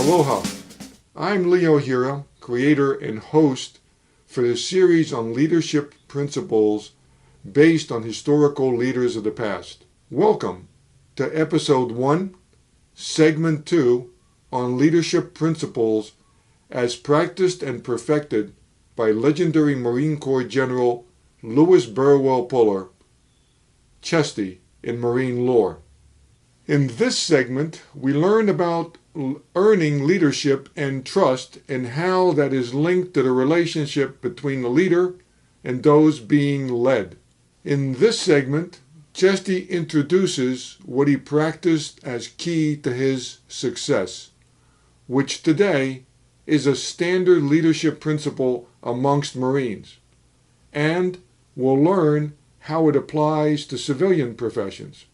Aloha, I'm Leo Hura, creator and host for the series on leadership principles based on historical leaders of the past. Welcome to Episode 1, Segment 2 on leadership principles as practiced and perfected by legendary Marine Corps General Lewis Burwell Puller, Chesty in Marine lore. In this segment, we learn about earning leadership and trust and how that is linked to the relationship between the leader and those being led. In this segment, Chesty introduces what he practiced as key to his success, which today is a standard leadership principle amongst Marines, and we'll learn how it applies to civilian professions.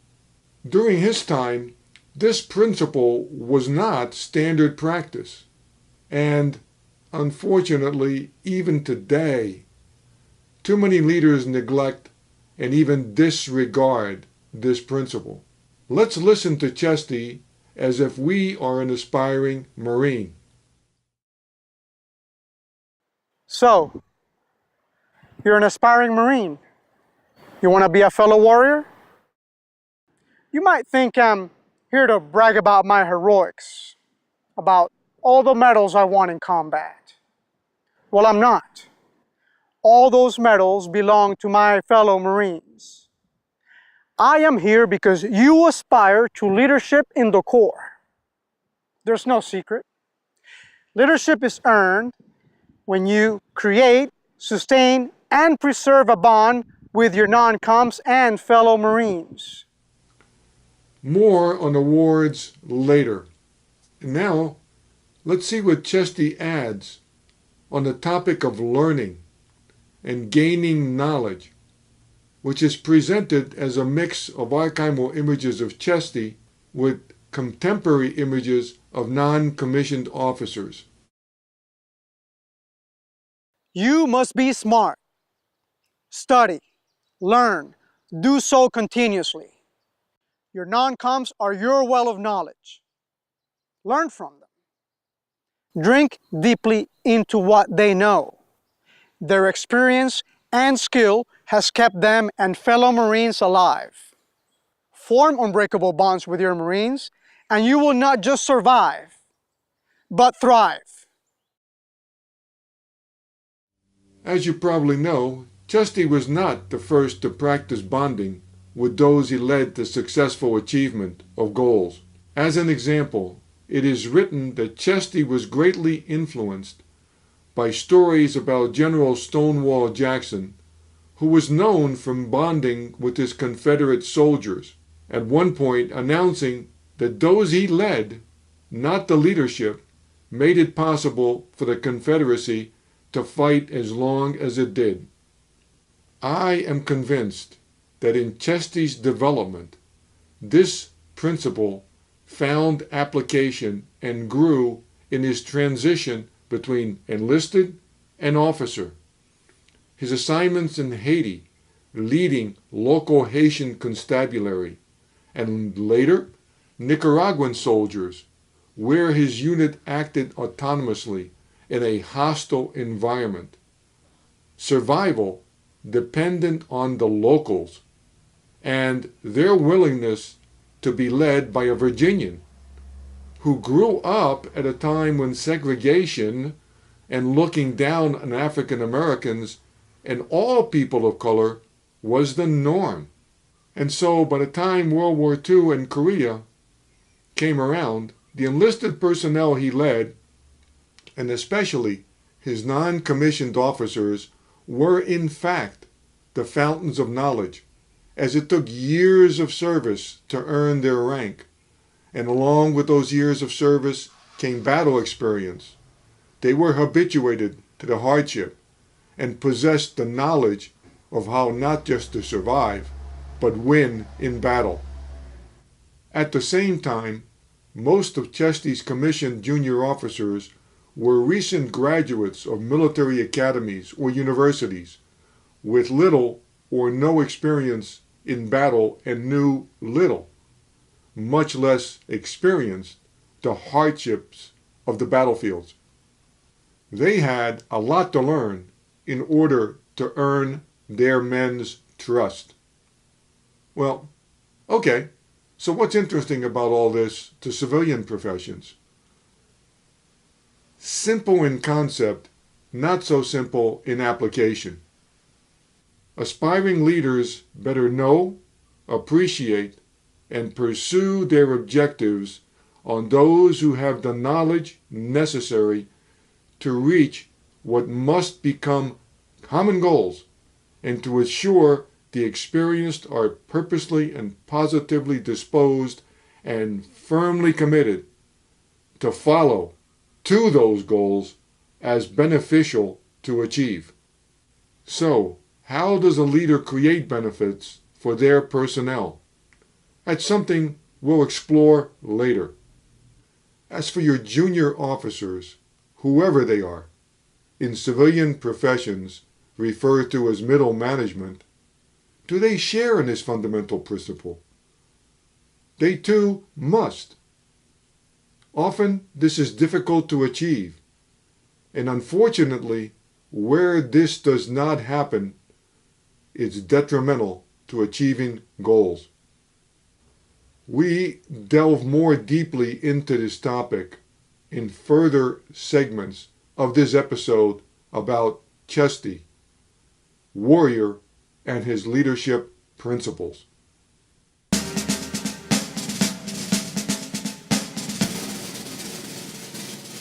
During his time, this principle was not standard practice, and unfortunately, even today, too many leaders neglect and even disregard this principle. Let's listen to Chesty as if we are an aspiring Marine. So, you're an aspiring Marine. You want to be a fellow warrior? You might think I'm here to brag about my heroics, about all the medals I won in combat. Well, I'm not. All those medals belong to my fellow Marines. I am here because you aspire to leadership in the Corps. There's no secret. Leadership is earned when you create, sustain, and preserve a bond with your non-coms and fellow Marines. More on awards later. And now, let's see what Chesty adds on the topic of learning and gaining knowledge, which is presented as a mix of archival images of Chesty with contemporary images of non-commissioned officers. You must be smart. Study, learn, do so continuously. Your non-coms are your well of knowledge. Learn from them. Drink deeply into what they know. Their experience and skill has kept them and fellow Marines alive. Form unbreakable bonds with your Marines, and you will not just survive, but thrive. As you probably know, Chesty was not the first to practice bonding with those he led to successful achievement of goals. As an example, it is written that Chesty was greatly influenced by stories about General Stonewall Jackson, who was known from bonding with his Confederate soldiers, at one point announcing that those he led, not the leadership, made it possible for the Confederacy to fight as long as it did. I am convinced that in Chesty's development, this principle found application and grew in his transition between enlisted and officer. His assignments in Haiti, leading local Haitian constabulary, and later Nicaraguan soldiers, where his unit acted autonomously in a hostile environment. Survival dependent on the locals and their willingness to be led by a Virginian who grew up at a time when segregation and looking down on African Americans and all people of color was the norm. And so by the time World War II and Korea came around, the enlisted personnel he led, and especially his non-commissioned officers, were in fact the fountains of knowledge, as it took years of service to earn their rank. And along with those years of service came battle experience. They were habituated to the hardship and possessed the knowledge of how not just to survive, but win in battle. At the same time, most of Chesty's commissioned junior officers were recent graduates of military academies or universities with little or no experience in battle and knew little, much less experienced, the hardships of the battlefields. They had a lot to learn in order to earn their men's trust. Well, okay, so what's interesting about all this to civilian professions? Simple in concept, not so simple in application. Aspiring leaders better know, appreciate, and pursue their objectives on those who have the knowledge necessary to reach what must become common goals and to assure the experienced are purposely and positively disposed and firmly committed to follow to those goals as beneficial to achieve. So, how does a leader create benefits for their personnel? That's something we'll explore later. As for your junior officers, whoever they are, in civilian professions referred to as middle management, do they share in this fundamental principle? They too must. Often this is difficult to achieve, and unfortunately, where this does not happen, it's detrimental to achieving goals. We delve more deeply into this topic in further segments of this episode about Chesty, warrior, and his leadership principles.